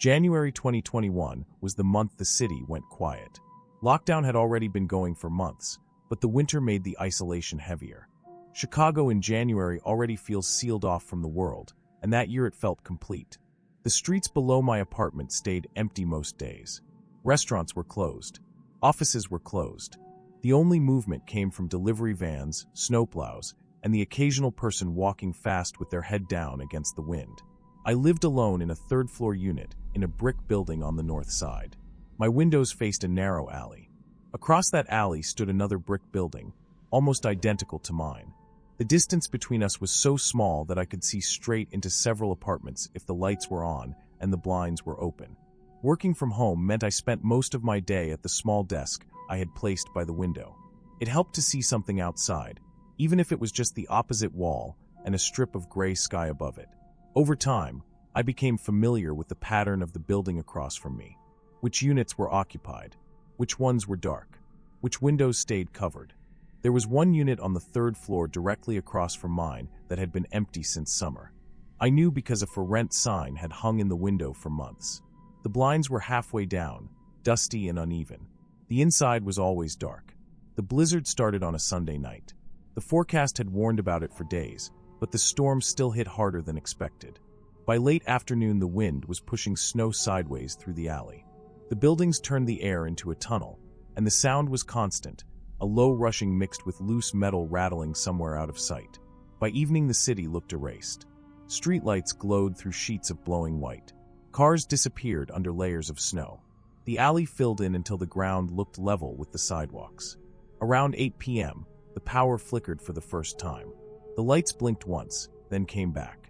January 2021 was the month the city went quiet. Lockdown had already been going for months, but the winter made the isolation heavier. Chicago in January already feels sealed off from the world, and that year it felt complete. The streets below my apartment stayed empty most days. Restaurants were closed. Offices were closed. The only movement came from delivery vans, snowplows, and the occasional person walking fast with their head down against the wind. I lived alone in a third-floor unit in a brick building on the north side. My windows faced a narrow alley. Across that alley stood another brick building, almost identical to mine. The distance between us was so small that I could see straight into several apartments if the lights were on and the blinds were open. Working from home meant I spent most of my day at the small desk I had placed by the window. It helped to see something outside, even if it was just the opposite wall and a strip of gray sky above it. Over time, I became familiar with the pattern of the building across from me. Which units were occupied, which ones were dark, which windows stayed covered. There was one unit on the third floor directly across from mine that had been empty since summer. I knew because a for rent sign had hung in the window for months. The blinds were halfway down, dusty and uneven. The inside was always dark. The blizzard started on a Sunday night. The forecast had warned about it for days, but the storm still hit harder than expected. By late afternoon, the wind was pushing snow sideways through the alley. The buildings turned the air into a tunnel, and the sound was constant, a low rushing mixed with loose metal rattling somewhere out of sight. By evening, the city looked erased. Streetlights glowed through sheets of blowing white. Cars disappeared under layers of snow. The alley filled in until the ground looked level with the sidewalks. Around 8 p.m., the power flickered for the first time. The lights blinked once, then came back.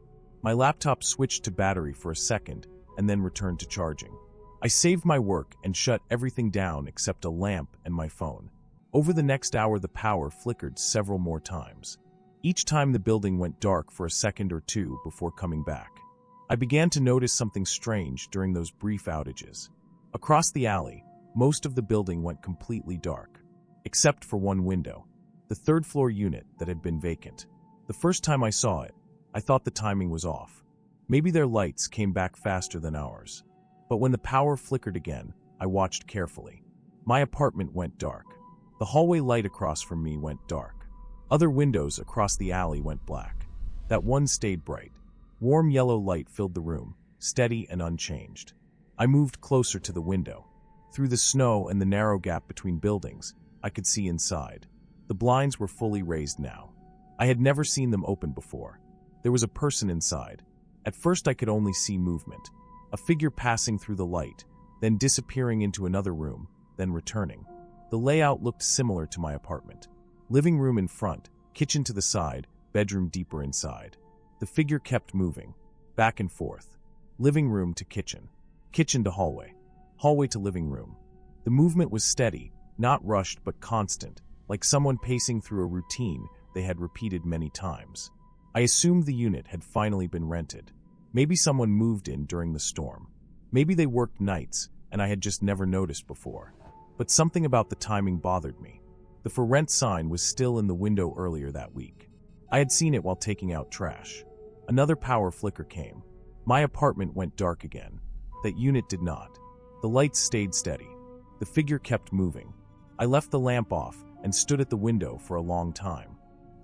My laptop switched to battery for a second, and then returned to charging. I saved my work and shut everything down except a lamp and my phone. Over the next hour, the power flickered several more times. Each time the building went dark for a second or two before coming back. I began to notice something strange during those brief outages. Across the alley, most of the building went completely dark, except for one window, the third-floor unit that had been vacant. The first time I saw it, I thought the timing was off. Maybe their lights came back faster than ours. But when the power flickered again, I watched carefully. My apartment went dark. The hallway light across from me went dark. Other windows across the alley went black. That one stayed bright. Warm yellow light filled the room, steady and unchanged. I moved closer to the window. Through the snow and the narrow gap between buildings, I could see inside. The blinds were fully raised now. I had never seen them open before. There was a person inside. At first I could only see movement. A figure passing through the light, then disappearing into another room, then returning. The layout looked similar to my apartment. Living room in front, kitchen to the side, bedroom deeper inside. The figure kept moving, back and forth. Living room to kitchen. Kitchen to hallway. Hallway to living room. The movement was steady, not rushed but constant, like someone pacing through a routine they had repeated many times. I assumed the unit had finally been rented. Maybe someone moved in during the storm. Maybe they worked nights, and I had just never noticed before. But something about the timing bothered me. The for rent sign was still in the window earlier that week. I had seen it while taking out trash. Another power flicker came. My apartment went dark again. That unit did not. The lights stayed steady. The figure kept moving. I left the lamp off and stood at the window for a long time.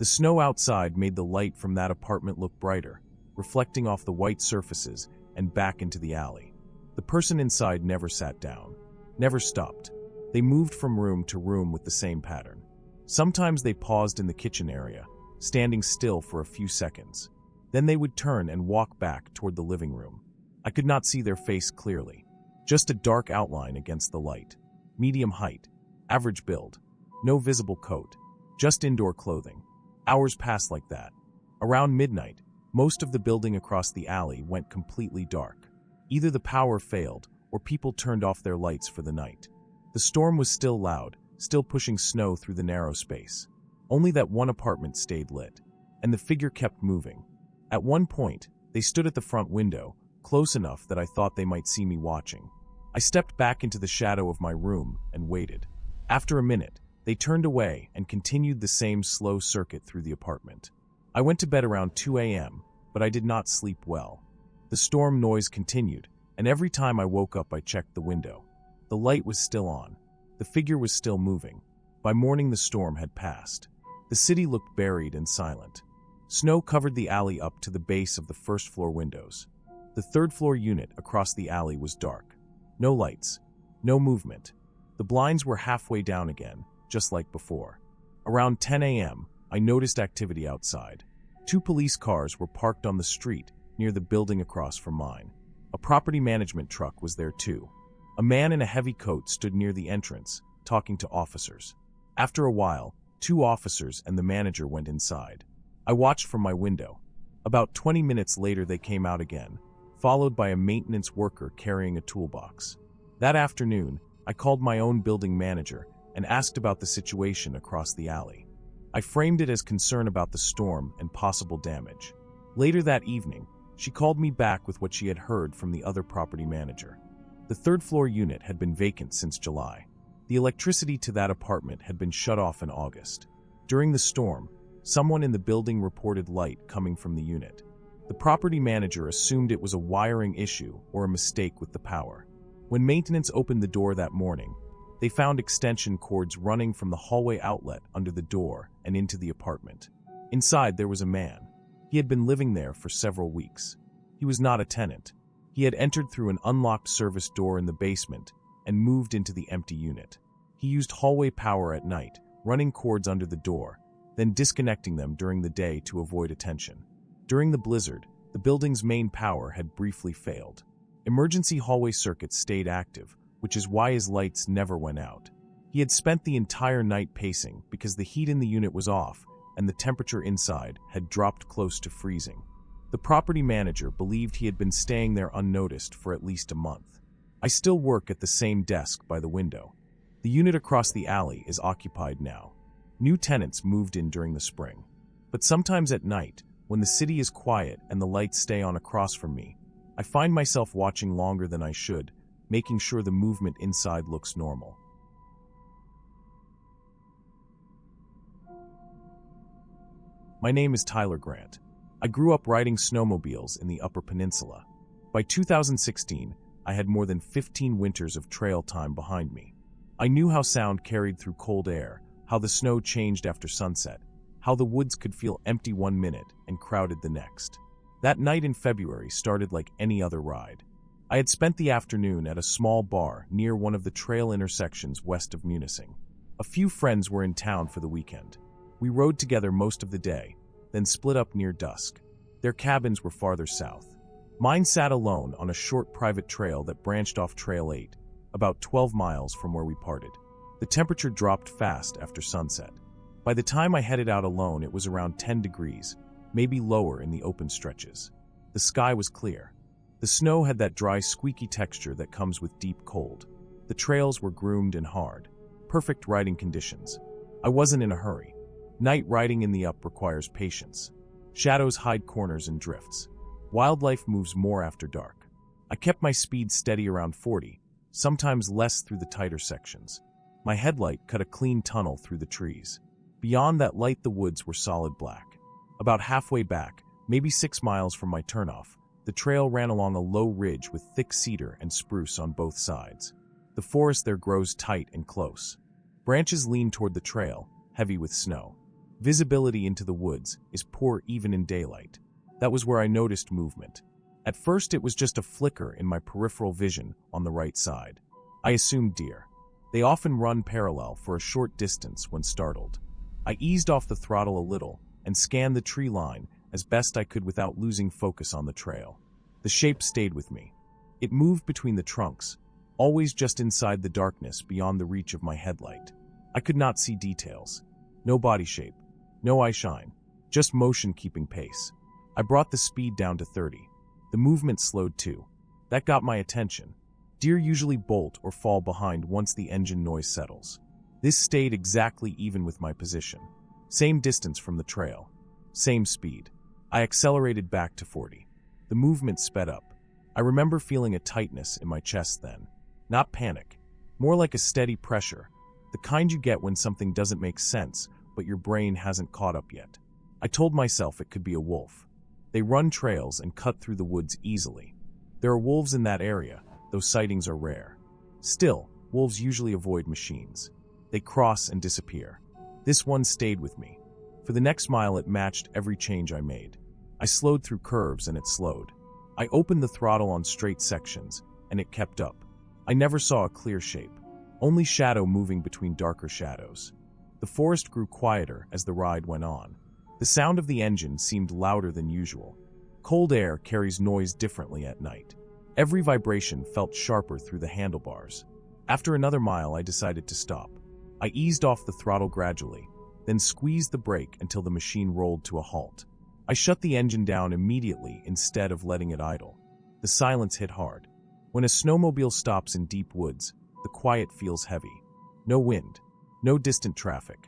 The snow outside made the light from that apartment look brighter, reflecting off the white surfaces and back into the alley. The person inside never sat down, never stopped. They moved from room to room with the same pattern. Sometimes they paused in the kitchen area, standing still for a few seconds. Then they would turn and walk back toward the living room. I could not see their face clearly, just a dark outline against the light. Medium height, average build, no visible coat, just indoor clothing. Hours passed like that. Around midnight, most of the building across the alley went completely dark. Either the power failed or people turned off their lights for the night. The storm was still loud, still pushing snow through the narrow space. Only that one apartment stayed lit, and the figure kept moving. At one point, they stood at the front window, close enough that I thought they might see me watching. I stepped back into the shadow of my room and waited. After a minute, they turned away and continued the same slow circuit through the apartment. I went to bed around 2 a.m., but I did not sleep well. The storm noise continued, and every time I woke up I checked the window. The light was still on. The figure was still moving. By morning the storm had passed. The city looked buried and silent. Snow covered the alley up to the base of the first-floor windows. The third-floor unit across the alley was dark. No lights. No movement. The blinds were halfway down again, just like before. Around 10 a.m., I noticed activity outside. 2 police cars were parked on the street near the building across from mine. A property management truck was there too. A man in a heavy coat stood near the entrance, talking to officers. After a while, 2 officers and the manager went inside. I watched from my window. About 20 minutes later they came out again, followed by a maintenance worker carrying a toolbox. That afternoon, I called my own building manager and asked about the situation across the alley. I framed it as concern about the storm and possible damage. Later that evening, she called me back with what she had heard from the other property manager. The third-floor unit had been vacant since July. The electricity to that apartment had been shut off in August. During the storm, someone in the building reported light coming from the unit. The property manager assumed it was a wiring issue or a mistake with the power. When maintenance opened the door that morning, they found extension cords running from the hallway outlet under the door and into the apartment. Inside there was a man. He had been living there for several weeks. He was not a tenant. He had entered through an unlocked service door in the basement and moved into the empty unit. He used hallway power at night, running cords under the door, then disconnecting them during the day to avoid attention. During the blizzard, the building's main power had briefly failed. Emergency hallway circuits stayed active, which is why his lights never went out. He had spent the entire night pacing because the heat in the unit was off and the temperature inside had dropped close to freezing. The property manager believed he had been staying there unnoticed for at least a month. I still work at the same desk by the window. The unit across the alley is occupied now. New tenants moved in during the spring. But sometimes at night, when the city is quiet and the lights stay on across from me, I find myself watching longer than I should, making sure the movement inside looks normal. My name is Tyler Grant. I grew up riding snowmobiles in the Upper Peninsula. By 2016, I had more than 15 winters of trail time behind me. I knew how sound carried through cold air, how the snow changed after sunset, how the woods could feel empty one minute and crowded the next. That night in February started like any other ride. I had spent the afternoon at a small bar near one of the trail intersections west of Munising. A few friends were in town for the weekend. We rode together most of the day, then split up near dusk. Their cabins were farther south. Mine sat alone on a short private trail that branched off Trail 8, about 12 miles from where we parted. The temperature dropped fast after sunset. By the time I headed out alone, it was around 10 degrees, maybe lower in the open stretches. The sky was clear. The snow had that dry, squeaky texture that comes with deep cold. The trails were groomed and hard. Perfect riding conditions. I wasn't in a hurry. Night riding in the Up requires patience. Shadows hide corners and drifts. Wildlife moves more after dark. I kept my speed steady around 40, sometimes less through the tighter sections. My headlight cut a clean tunnel through the trees. Beyond that light, the woods were solid black. About halfway back, maybe 6 miles from my turnoff, the trail ran along a low ridge with thick cedar and spruce on both sides. The forest there grows tight and close. Branches lean toward the trail, heavy with snow. Visibility into the woods is poor even in daylight. That was where I noticed movement. At first it was just a flicker in my peripheral vision on the right side. I assumed deer. They often run parallel for a short distance when startled. I eased off the throttle a little and scanned the tree line as best I could without losing focus on the trail. The shape stayed with me. It moved between the trunks, always just inside the darkness beyond the reach of my headlight. I could not see details. No body shape. No eye shine, just motion keeping pace. I brought the speed down to 30. The movement slowed too. That got my attention. Deer usually bolt or fall behind once the engine noise settles. This stayed exactly even with my position. Same distance from the trail. Same speed. I accelerated back to 40. The movement sped up. I remember feeling a tightness in my chest then. Not panic. More like a steady pressure. The kind you get when something doesn't make sense, but your brain hasn't caught up yet. I told myself it could be a wolf. They run trails and cut through the woods easily. There are wolves in that area, though sightings are rare. Still, wolves usually avoid machines. They cross and disappear. This one stayed with me. For the next mile, it matched every change I made. I slowed through curves and it slowed. I opened the throttle on straight sections, and it kept up. I never saw a clear shape, only shadow moving between darker shadows. The forest grew quieter as the ride went on. The sound of the engine seemed louder than usual. Cold air carries noise differently at night. Every vibration felt sharper through the handlebars. After another mile, I decided to stop. I eased off the throttle gradually, then squeezed the brake until the machine rolled to a halt. I shut the engine down immediately instead of letting it idle. The silence hit hard. When a snowmobile stops in deep woods, the quiet feels heavy. No wind, no distant traffic,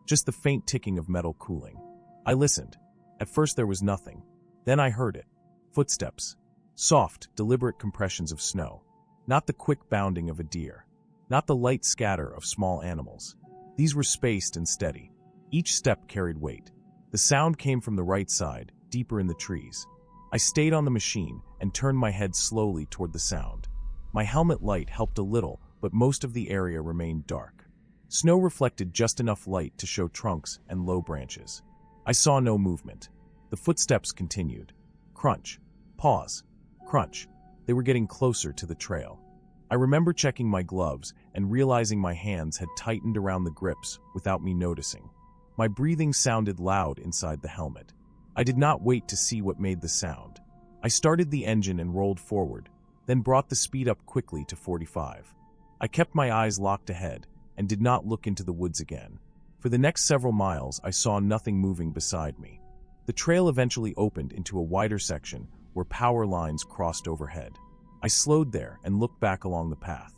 just the faint ticking of metal cooling. I listened. At first there was nothing. Then I heard it. Footsteps. Soft, deliberate compressions of snow. Not the quick bounding of a deer. Not the light scatter of small animals. These were spaced and steady. Each step carried weight. The sound came from the right side, deeper in the trees. I stayed on the machine and turned my head slowly toward the sound. My helmet light helped a little, but most of the area remained dark. Snow reflected just enough light to show trunks and low branches. I saw no movement. The footsteps continued. Crunch. Pause. Crunch. They were getting closer to the trail. I remember checking my gloves and realizing my hands had tightened around the grips without me noticing. My breathing sounded loud inside the helmet. I did not wait to see what made the sound. I started the engine and rolled forward, then brought the speed up quickly to 45. I kept my eyes locked ahead and did not look into the woods again. For the next several miles, I saw nothing moving beside me. The trail eventually opened into a wider section where power lines crossed overhead. I slowed there and looked back along the path.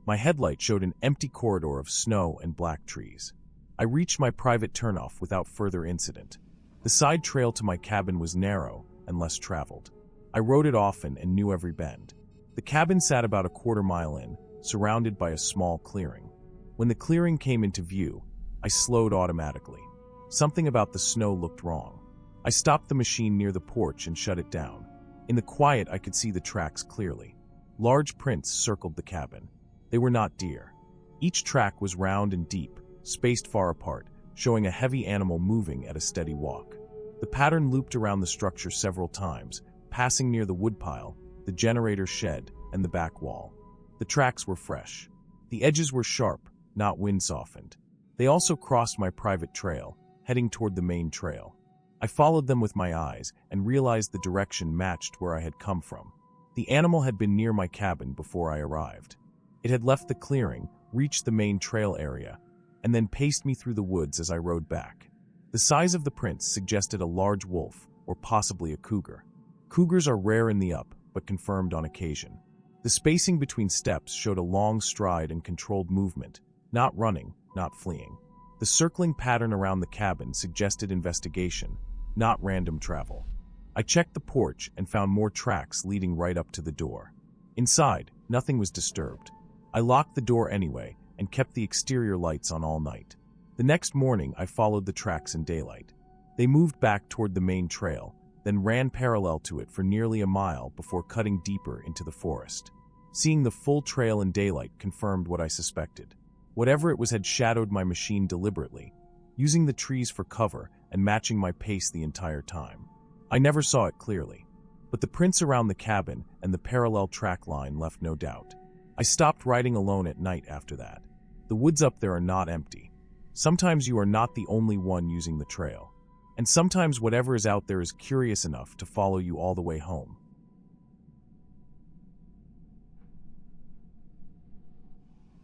My headlight showed an empty corridor of snow and black trees. I reached my private turnoff without further incident. The side trail to my cabin was narrow and less traveled. I rode it often and knew every bend. The cabin sat about a quarter-mile in, surrounded by a small clearing. When the clearing came into view, I slowed automatically. Something about the snow looked wrong. I stopped the machine near the porch and shut it down. In the quiet, I could see the tracks clearly. Large prints circled the cabin. They were not deer. Each track was round and deep, spaced far apart, showing a heavy animal moving at a steady walk. The pattern looped around the structure several times, passing near the woodpile, the generator shed, and the back wall. The tracks were fresh. The edges were sharp, not wind-softened. They also crossed my private trail, heading toward the main trail. I followed them with my eyes and realized the direction matched where I had come from. The animal had been near my cabin before I arrived. It had left the clearing, reached the main trail area, and then paced me through the woods as I rode back. The size of the prints suggested a large wolf, or possibly a cougar. Cougars are rare in the up, but confirmed on occasion. The spacing between steps showed a long stride and controlled movement, not running, not fleeing. The circling pattern around the cabin suggested investigation, not random travel. I checked the porch and found more tracks leading right up to the door. Inside, nothing was disturbed. I locked the door anyway and kept the exterior lights on all night. The next morning, I followed the tracks in daylight. They moved back toward the main trail, then ran parallel to it for nearly a mile before cutting deeper into the forest. Seeing the full trail in daylight confirmed what I suspected. Whatever it was had shadowed my machine deliberately, using the trees for cover and matching my pace the entire time. I never saw it clearly, but the prints around the cabin and the parallel track line left no doubt. I stopped riding alone at night after that. The woods up there are not empty. Sometimes you are not the only one using the trail, and sometimes whatever is out there is curious enough to follow you all the way home.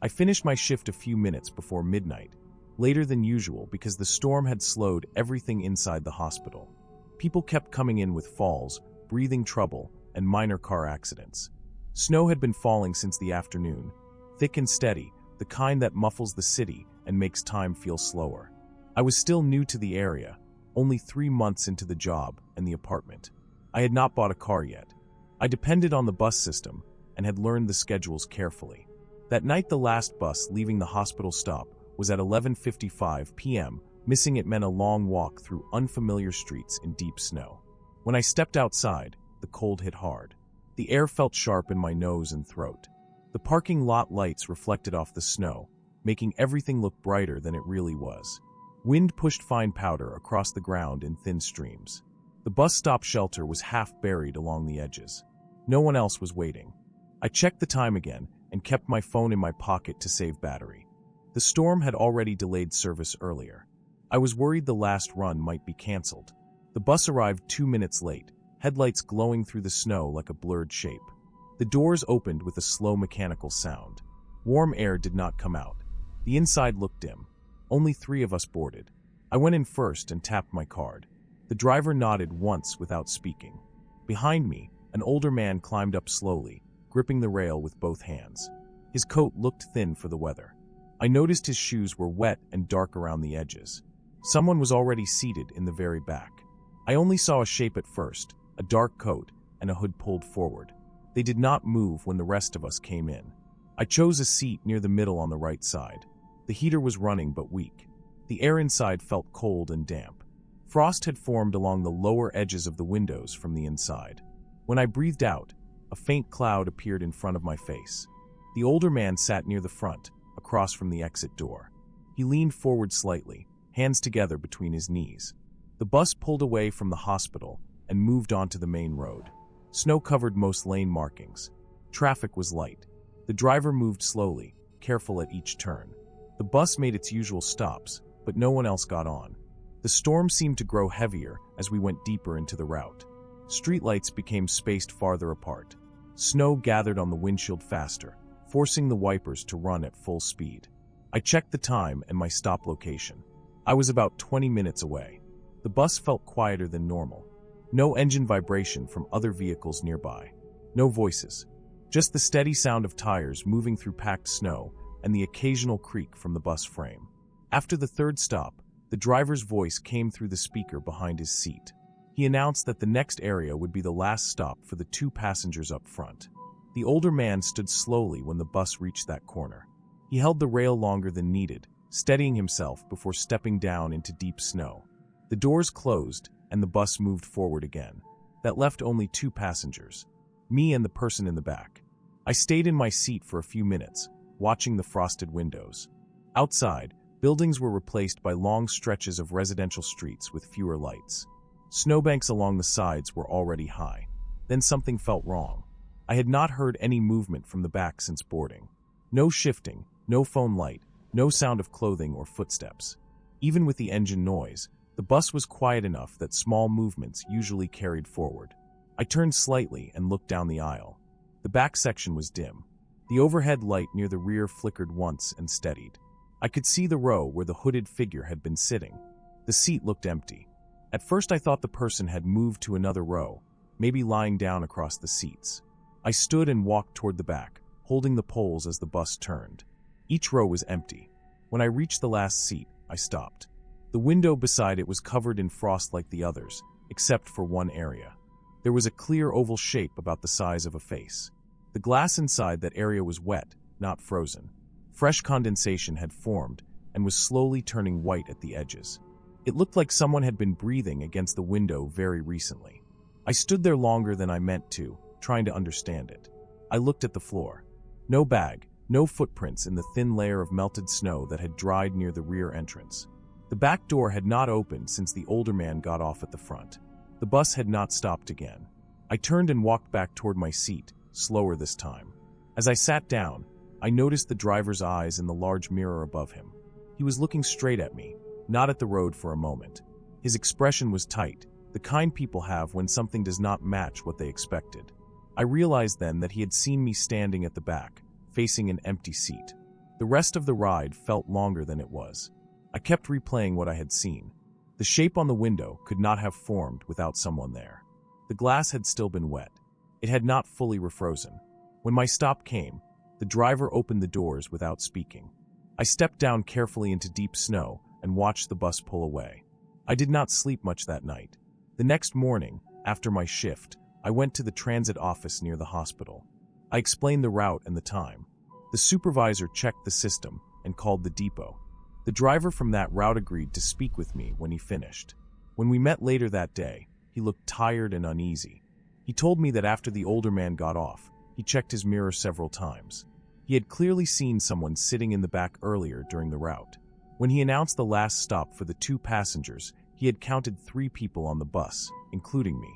I finished my shift a few minutes before midnight, later than usual because the storm had slowed everything inside the hospital. People kept coming in with falls, breathing trouble, and minor car accidents. Snow had been falling since the afternoon, thick and steady, the kind that muffles the city and makes time feel slower. I was still new to the area, only 3 months into the job and the apartment. I had not bought a car yet. I depended on the bus system and had learned the schedules carefully. That night, the last bus leaving the hospital stop was at 11:55 p.m. Missing it meant a long walk through unfamiliar streets in deep snow. When I stepped outside, the cold hit hard. The air felt sharp in my nose and throat. The parking lot lights reflected off the snow, making everything look brighter than it really was. Wind pushed fine powder across the ground in thin streams. The bus stop shelter was half buried along the edges. No one else was waiting. I checked the time again and kept my phone in my pocket to save battery. The storm had already delayed service earlier. I was worried the last run might be canceled. The bus arrived 2 minutes late, headlights glowing through the snow like a blurred shape. The doors opened with a slow mechanical sound. Warm air did not come out. The inside looked dim. Only 3 of us boarded. I went in first and tapped my card. The driver nodded once without speaking. Behind me, an older man climbed up slowly, gripping the rail with both hands. His coat looked thin for the weather. I noticed his shoes were wet and dark around the edges. Someone was already seated in the very back. I only saw a shape at first, a dark coat and a hood pulled forward. They did not move when the rest of us came in. I chose a seat near the middle on the right side. The heater was running but weak. The air inside felt cold and damp. Frost had formed along the lower edges of the windows from the inside. When I breathed out, a faint cloud appeared in front of my face. The older man sat near the front, across from the exit door. He leaned forward slightly, hands together between his knees. The bus pulled away from the hospital and moved onto the main road. Snow covered most lane markings. Traffic was light. The driver moved slowly, careful at each turn. The bus made its usual stops, but no one else got on. The storm seemed to grow heavier as we went deeper into the route. Streetlights became spaced farther apart. Snow gathered on the windshield faster, forcing the wipers to run at full speed. I checked the time and my stop location. I was about 20 minutes away. The bus felt quieter than normal. No engine vibration from other vehicles nearby. No voices. Just the steady sound of tires moving through packed snow and the occasional creak from the bus frame. After the third stop, the driver's voice came through the speaker behind his seat. He announced that the next area would be the last stop for the 2 passengers up front. The older man stood slowly when the bus reached that corner. He held the rail longer than needed, steadying himself before stepping down into deep snow. The doors closed, and the bus moved forward again. That left only 2 passengers, me and the person in the back. I stayed in my seat for a few minutes, watching the frosted windows. Outside, buildings were replaced by long stretches of residential streets with fewer lights. Snowbanks along the sides were already high. Then something felt wrong. I had not heard any movement from the back since boarding. No shifting, no phone light, no sound of clothing or footsteps. Even with the engine noise, the bus was quiet enough that small movements usually carried forward. I turned slightly and looked down the aisle. The back section was dim. The overhead light near the rear flickered once and steadied. I could see the row where the hooded figure had been sitting. The seat looked empty. At first I thought the person had moved to another row, maybe lying down across the seats. I stood and walked toward the back, holding the poles as the bus turned. Each row was empty. When I reached the last seat, I stopped. The window beside it was covered in frost like the others, except for one area. There was a clear oval shape about the size of a face. The glass inside that area was wet, not frozen. Fresh condensation had formed and was slowly turning white at the edges. It looked like someone had been breathing against the window very recently. I stood there longer than I meant to, trying to understand it. I looked at the floor. No bag, no footprints in the thin layer of melted snow that had dried near the rear entrance. The back door had not opened since the older man got off at the front. The bus had not stopped again. I turned and walked back toward my seat, slower this time. As I sat down, I noticed the driver's eyes in the large mirror above him. He was looking straight at me, not at the road for a moment. His expression was tight, the kind people have when something does not match what they expected. I realized then that he had seen me standing at the back, facing an empty seat. The rest of the ride felt longer than it was. I kept replaying what I had seen. The shape on the window could not have formed without someone there. The glass had still been wet. It had not fully refrozen. When my stop came, the driver opened the doors without speaking. I stepped down carefully into deep snow and watched the bus pull away. I did not sleep much that night. The next morning, after my shift, I went to the transit office near the hospital. I explained the route and the time. The supervisor checked the system and called the depot. The driver from that route agreed to speak with me when he finished. When we met later that day, he looked tired and uneasy. He He told me that after the older man got off, he checked his mirror several times. He had clearly seen someone sitting in the back earlier during the route. When he announced the last stop for the 2 passengers, he had counted 3 people on the bus, including me.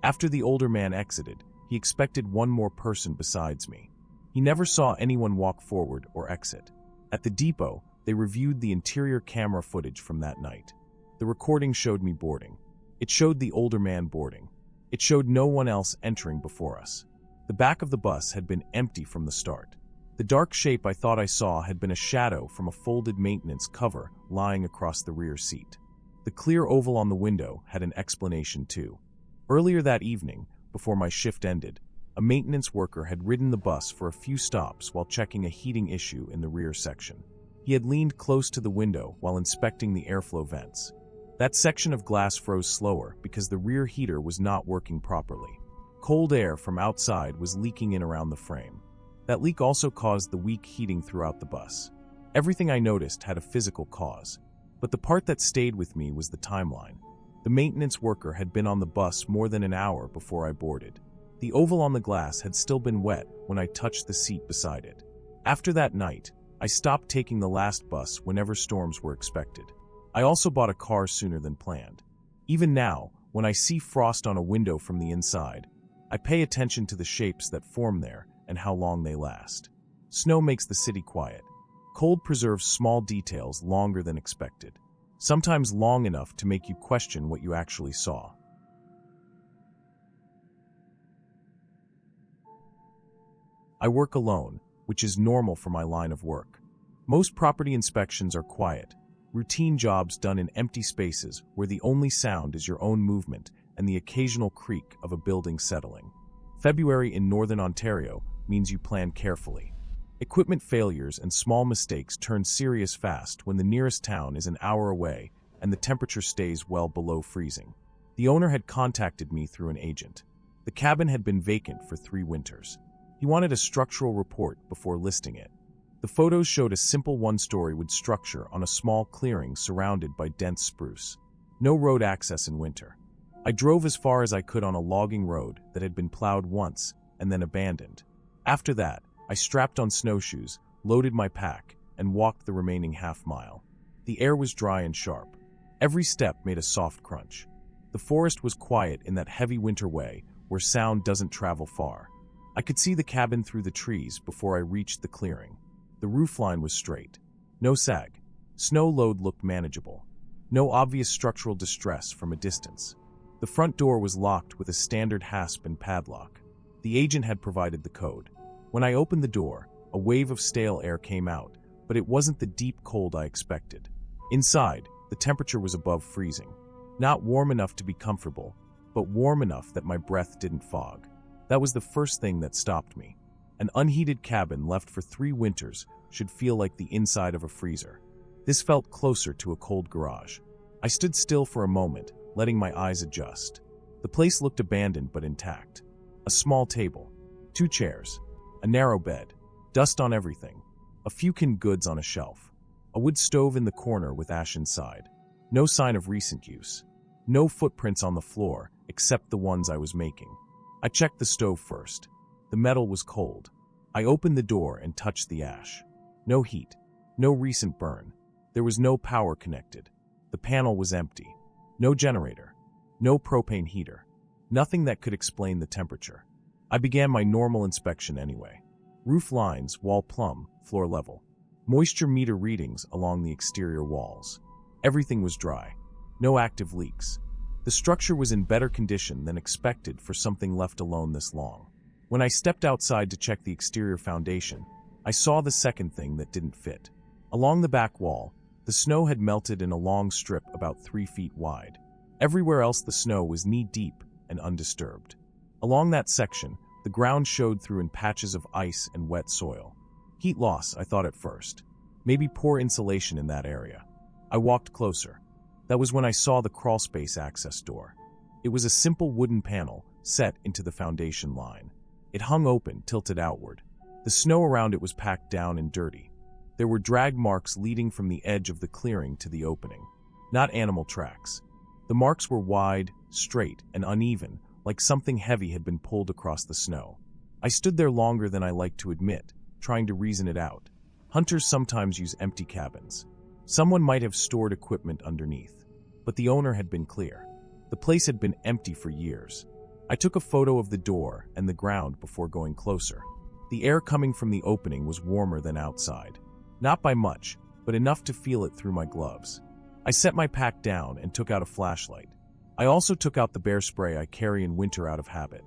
After the older man exited, he expected 1 more person besides me. He never saw anyone walk forward or exit. At the depot, they reviewed the interior camera footage from that night. The recording showed me boarding. It showed the older man boarding. It showed no one else entering before us. The back of the bus had been empty from the start. The dark shape I thought I saw had been a shadow from a folded maintenance cover lying across the rear seat. The clear oval on the window had an explanation too. Earlier that evening, before my shift ended, a maintenance worker had ridden the bus for a few stops while checking a heating issue in the rear section. He had leaned close to the window while inspecting the airflow vents. That section of glass froze slower because the rear heater was not working properly. Cold air from outside was leaking in around the frame. That leak also caused the weak heating throughout the bus. Everything I noticed had a physical cause, but the part that stayed with me was the timeline. The maintenance worker had been on the bus more than an hour before I boarded. The oval on the glass had still been wet when I touched the seat beside it. After that night, I stopped taking the last bus whenever storms were expected. I also bought a car sooner than planned. Even now, when I see frost on a window from the inside, I pay attention to the shapes that form there and how long they last. Snow makes the city quiet. Cold preserves small details longer than expected, sometimes long enough to make you question what you actually saw. I work alone, which is normal for my line of work. Most property inspections are quiet, routine jobs done in empty spaces where the only sound is your own movement and the occasional creak of a building settling. February in Northern Ontario means you plan carefully. Equipment failures and small mistakes turn serious fast when the nearest town is an hour away and the temperature stays well below freezing. The owner had contacted me through an agent. The cabin had been vacant for 3 winters. He wanted a structural report before listing it. The photos showed a simple 1-story wood structure on a small clearing surrounded by dense spruce. No road access in winter. I drove as far as I could on a logging road that had been plowed once and then abandoned. After that, I strapped on snowshoes, loaded my pack, and walked the remaining half-mile. The air was dry and sharp. Every step made a soft crunch. The forest was quiet in that heavy winter way where sound doesn't travel far. I could see the cabin through the trees before I reached the clearing. The roofline was straight. No sag. Snow load looked manageable. No obvious structural distress from a distance. The front door was locked with a standard hasp and padlock. The agent had provided the code. When I opened the door, a wave of stale air came out, but it wasn't the deep cold I expected. Inside, the temperature was above freezing. Not warm enough to be comfortable, but warm enough that my breath didn't fog. That was the first thing that stopped me. An unheated cabin left for 3 winters should feel like the inside of a freezer. This felt closer to a cold garage. I stood still for a moment, letting my eyes adjust. The place looked abandoned but intact. A small table, 2 chairs, a narrow bed, dust on everything, a few canned goods on a shelf, a wood stove in the corner with ash inside. No sign of recent use. No footprints on the floor except the ones I was making. I checked the stove first. The metal was cold. I opened the door and touched the ash. No heat. No recent burn. There was no power connected. The panel was empty. No generator. No propane heater. Nothing that could explain the temperature. I began my normal inspection anyway. Roof lines, wall plumb, floor level. Moisture meter readings along the exterior walls. Everything was dry. No active leaks. The structure was in better condition than expected for something left alone this long. When I stepped outside to check the exterior foundation, I saw the second thing that didn't fit. Along the back wall, the snow had melted in a long strip about 3 feet wide. Everywhere else the snow was knee-deep and undisturbed. Along that section, the ground showed through in patches of ice and wet soil. Heat loss, I thought at first. Maybe poor insulation in that area. I walked closer. That was when I saw the crawlspace access door. It was a simple wooden panel set into the foundation line. It hung open, tilted outward. The snow around it was packed down and dirty. There were drag marks leading from the edge of the clearing to the opening. Not animal tracks. The marks were wide, straight, and uneven, like something heavy had been pulled across the snow. I stood there longer than I liked to admit, trying to reason it out. Hunters sometimes use empty cabins. Someone might have stored equipment underneath, but the owner had been clear. The place had been empty for years. I took a photo of the door and the ground before going closer. The air coming from the opening was warmer than outside. Not by much, but enough to feel it through my gloves. I set my pack down and took out a flashlight. I also took out the bear spray I carry in winter out of habit.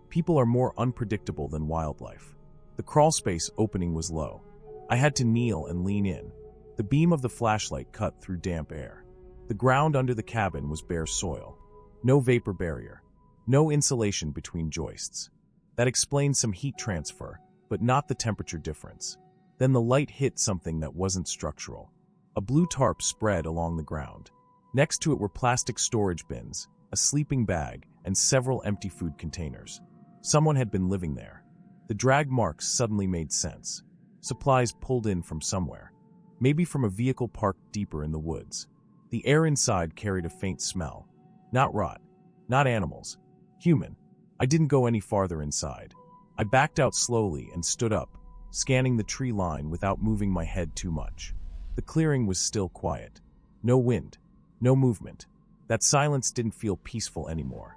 People are more unpredictable than wildlife. The crawlspace opening was low. I had to kneel and lean in. The beam of the flashlight cut through damp air. The ground under the cabin was bare soil. No vapor barrier. No insulation between joists. That explained some heat transfer, but not the temperature difference. Then the light hit something that wasn't structural. A blue tarp spread along the ground. Next to it were plastic storage bins, a sleeping bag, and several empty food containers. Someone had been living there. The drag marks suddenly made sense. Supplies pulled in from somewhere. Maybe from a vehicle parked deeper in the woods. The air inside carried a faint smell. Not rot. Not animals. Human. I didn't go any farther inside. I backed out slowly and stood up, scanning the tree line without moving my head too much. The clearing was still quiet. No wind. No movement. That silence didn't feel peaceful anymore.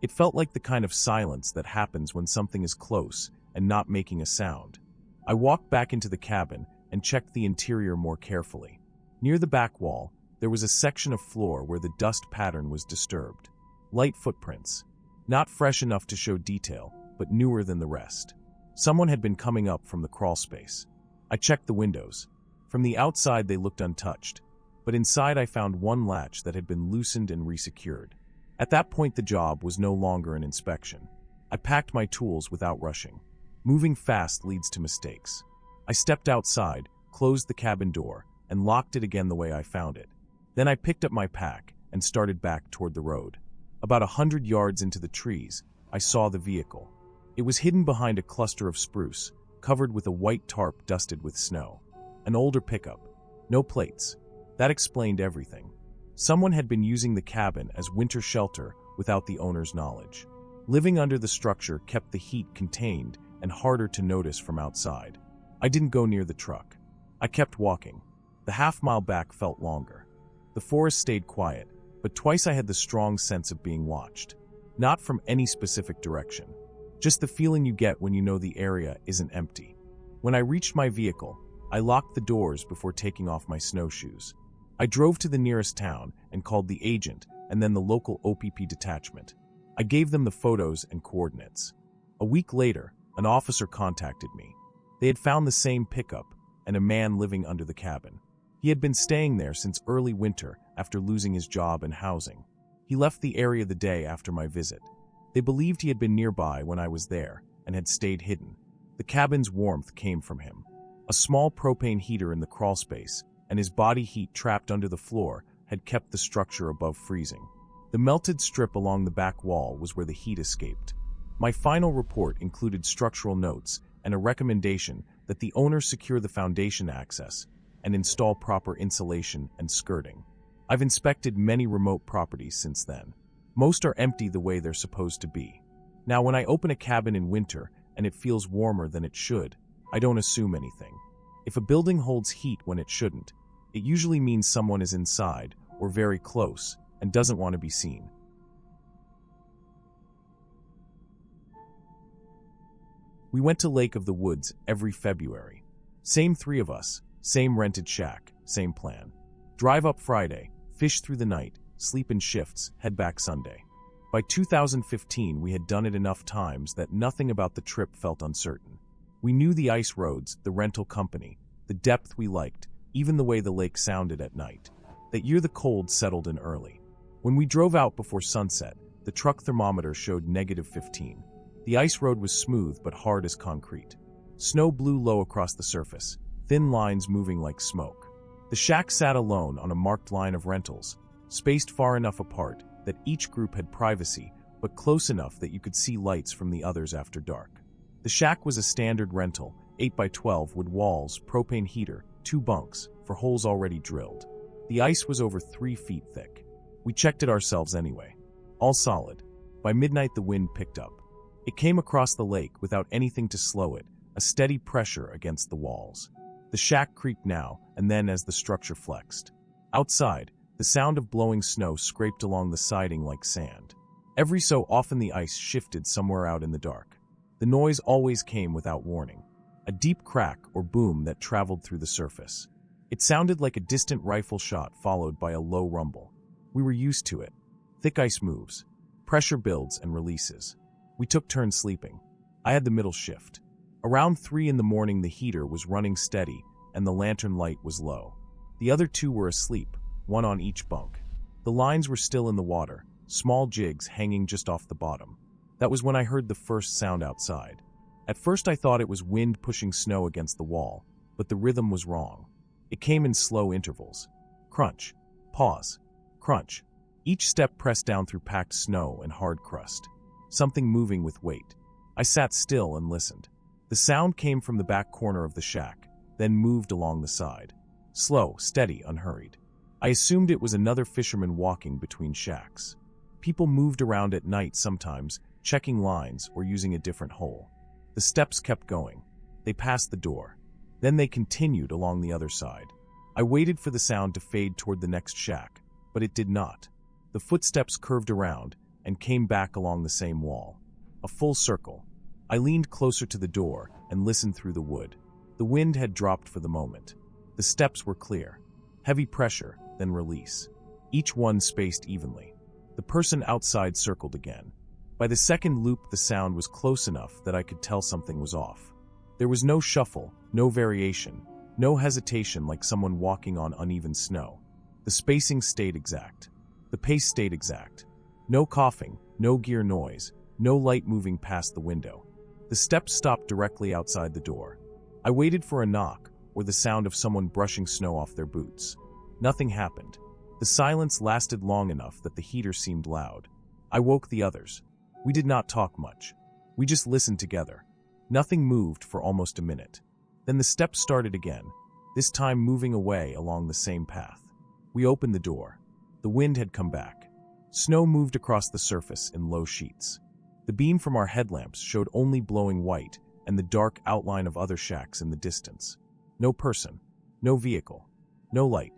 It felt like the kind of silence that happens when something is close and not making a sound. I walked back into the cabin and checked the interior more carefully. Near the back wall, there was a section of floor where the dust pattern was disturbed. Light footprints. Not fresh enough to show detail, but newer than the rest. Someone had been coming up from the crawl space. I checked the windows. From the outside they looked untouched, but inside I found one latch that had been loosened and resecured. At that point the job was no longer an inspection. I packed my tools without rushing. Moving fast leads to mistakes. I stepped outside, closed the cabin door, and locked it again the way I found it. Then I picked up my pack and started back toward the road. About 100 yards into the trees, I saw the vehicle. It was hidden behind a cluster of spruce, covered with a white tarp dusted with snow. An older pickup. No plates. That explained everything. Someone had been using the cabin as winter shelter without the owner's knowledge. Living under the structure kept the heat contained and harder to notice from outside. I didn't go near the truck. I kept walking. The half-mile back felt longer. The forest stayed quiet, but twice I had the strong sense of being watched. Not from any specific direction. Just the feeling you get when you know the area isn't empty. When I reached my vehicle, I locked the doors before taking off my snowshoes. I drove to the nearest town and called the agent and then the local OPP detachment. I gave them the photos and coordinates. A week later, an officer contacted me. They had found the same pickup and a man living under the cabin. He had been staying there since early winter after losing his job and housing. He left the area the day after my visit. They believed he had been nearby when I was there and had stayed hidden. The cabin's warmth came from him. A small propane heater in the crawlspace and his body heat trapped under the floor had kept the structure above freezing. The melted strip along the back wall was where the heat escaped. My final report included structural notes and a recommendation that the owner secure the foundation access and install proper insulation and skirting. I've inspected many remote properties since then. Most are empty the way they're supposed to be. Now, when I open a cabin in winter and it feels warmer than it should, I don't assume anything. If a building holds heat when it shouldn't, it usually means someone is inside or very close and doesn't want to be seen. We went to Lake of the Woods every February. Same three of us, same rented shack, same plan. Drive up Friday, fish through the night, sleep in shifts, head back Sunday. By 2015, we had done it enough times that nothing about the trip felt uncertain. We knew the ice roads, the rental company, the depth we liked, even the way the lake sounded at night. That year the cold settled in early. When we drove out before sunset, the truck thermometer showed -15. The ice road was smooth but hard as concrete. Snow blew low across the surface, thin lines moving like smoke. The shack sat alone on a marked line of rentals, spaced far enough apart that each group had privacy, but close enough that you could see lights from the others after dark. The shack was a standard rental, 8x12 wood walls, propane heater, 2 bunks, for holes already drilled. The ice was over 3 feet thick. We checked it ourselves anyway. All solid. By midnight, the wind picked up. It came across the lake without anything to slow it, a steady pressure against the walls. The shack creaked now and then as the structure flexed. Outside, the sound of blowing snow scraped along the siding like sand. Every so often the ice shifted somewhere out in the dark. The noise always came without warning, a deep crack or boom that traveled through the surface. It sounded like a distant rifle shot followed by a low rumble. We were used to it. Thick ice moves, pressure builds and releases. We took turns sleeping. I had the middle shift. Around 3 in the morning the heater was running steady and the lantern light was low. The other two were asleep, one on each bunk. The lines were still in the water, small jigs hanging just off the bottom. That was when I heard the first sound outside. At first I thought it was wind pushing snow against the wall, but the rhythm was wrong. It came in slow intervals. Crunch, pause, crunch. Each step pressed down through packed snow and hard crust. Something moving with weight. I sat still and listened. The sound came from the back corner of the shack, then moved along the side. Slow, steady, unhurried. I assumed it was another fisherman walking between shacks. People moved around at night sometimes, checking lines or using a different hole. The steps kept going. They passed the door. Then they continued along the other side. I waited for the sound to fade toward the next shack, but it did not. The footsteps curved around and came back along the same wall. A full circle. I leaned closer to the door and listened through the wood. The wind had dropped for the moment. The steps were clear. Heavy pressure, then release. Each one spaced evenly. The person outside circled again. By the second loop, the sound was close enough that I could tell something was off. There was no shuffle, no variation, no hesitation like someone walking on uneven snow. The spacing stayed exact. The pace stayed exact. No coughing, no gear noise, no light moving past the window. The steps stopped directly outside the door. I waited for a knock or the sound of someone brushing snow off their boots. Nothing happened. The silence lasted long enough that the heater seemed loud. I woke the others. We did not talk much. We just listened together. Nothing moved for almost a minute. Then the steps started again, this time moving away along the same path. We opened the door. The wind had come back. Snow moved across the surface in low sheets. The beam from our headlamps showed only blowing white and the dark outline of other shacks in the distance. No person, no vehicle, no light.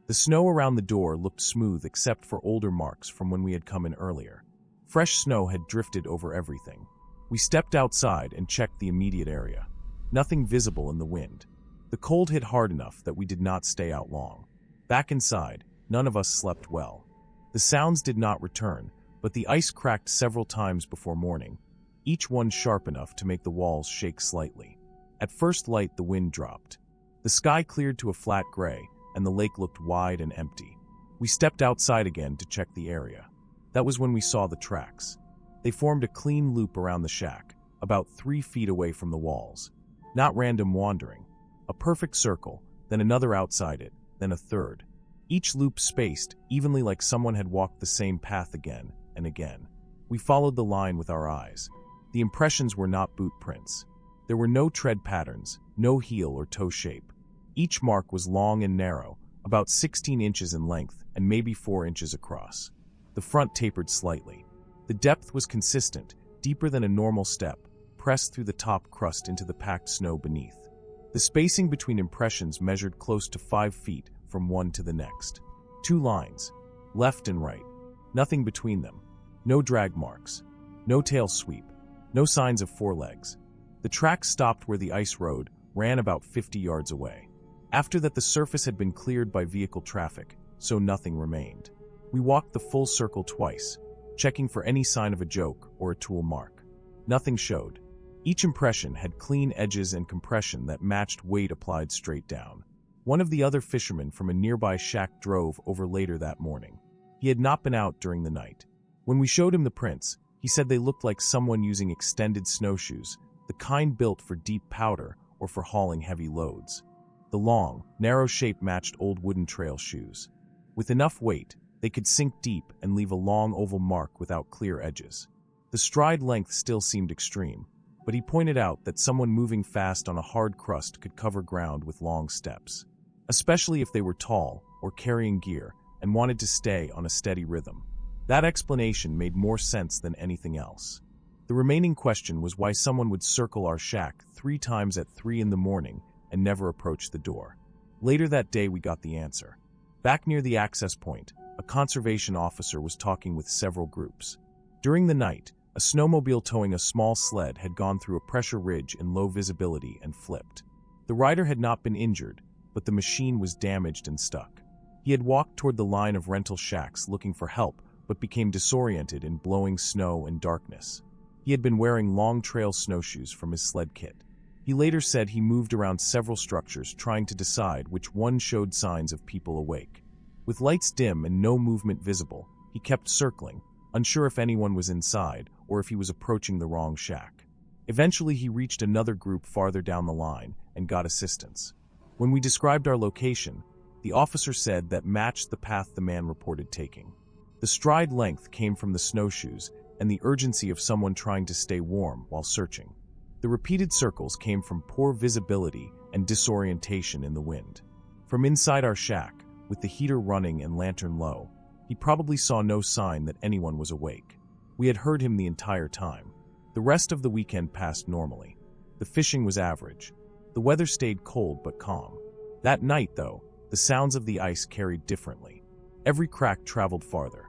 The snow around the door looked smooth except for older marks from when we had come in earlier. Fresh snow had drifted over everything. We stepped outside and checked the immediate area. Nothing visible in the wind. The cold hit hard enough that we did not stay out long. Back inside, none of us slept well. The sounds did not return, but the ice cracked several times before morning, each one sharp enough to make the walls shake slightly. At first light, the wind dropped. The sky cleared to a flat gray, and the lake looked wide and empty. We stepped outside again to check the area. That was when we saw the tracks. They formed a clean loop around the shack, about 3 feet away from the walls. Not random wandering. A perfect circle, then another outside it, then a third. Each loop spaced, evenly like someone had walked the same path again and again. We followed the line with our eyes. The impressions were not boot prints. There were no tread patterns, no heel or toe shape. Each mark was long and narrow, about 16 inches in length and maybe 4 inches across. The front tapered slightly. The depth was consistent, deeper than a normal step, pressed through the top crust into the packed snow beneath. The spacing between impressions measured close to 5 feet from one to the next. 2 lines, left and right. Nothing between them. No drag marks. No tail sweep. No signs of forelegs. The track stopped where the ice road ran about 50 yards away. After that, the surface had been cleared by vehicle traffic, so nothing remained. We walked the full circle twice, checking for any sign of a joke or a tool mark. Nothing showed. Each impression had clean edges and compression that matched weight applied straight down. One of the other fishermen from a nearby shack drove over later that morning. He had not been out during the night. When we showed him the prints, he said they looked like someone using extended snowshoes, the kind built for deep powder or for hauling heavy loads. The long, narrow shape matched old wooden trail shoes. With enough weight, they could sink deep and leave a long oval mark without clear edges. The stride length still seemed extreme, but he pointed out that someone moving fast on a hard crust could cover ground with long steps, especially if they were tall or carrying gear and wanted to stay on a steady rhythm. That explanation made more sense than anything else. The remaining question was why someone would circle our shack 3 times at 3 in the morning and never approach the door. Later that day we got the answer. Back near the access point, a conservation officer was talking with several groups. During the night, a snowmobile towing a small sled had gone through a pressure ridge in low visibility and flipped. The rider had not been injured, but the machine was damaged and stuck. He had walked toward the line of rental shacks looking for help, but became disoriented in blowing snow and darkness. He had been wearing long trail snowshoes from his sled kit. He later said he moved around several structures trying to decide which one showed signs of people awake. With lights dim and no movement visible, he kept circling, unsure if anyone was inside or if he was approaching the wrong shack. Eventually he reached another group farther down the line and got assistance. When we described our location, the officer said that matched the path the man reported taking. The stride length came from the snowshoes and the urgency of someone trying to stay warm while searching. The repeated circles came from poor visibility and disorientation in the wind. From inside our shack, with the heater running and lantern low, he probably saw no sign that anyone was awake. We had heard him the entire time. The rest of the weekend passed normally. The fishing was average. The weather stayed cold but calm. That night, though, the sounds of the ice carried differently. Every crack traveled farther.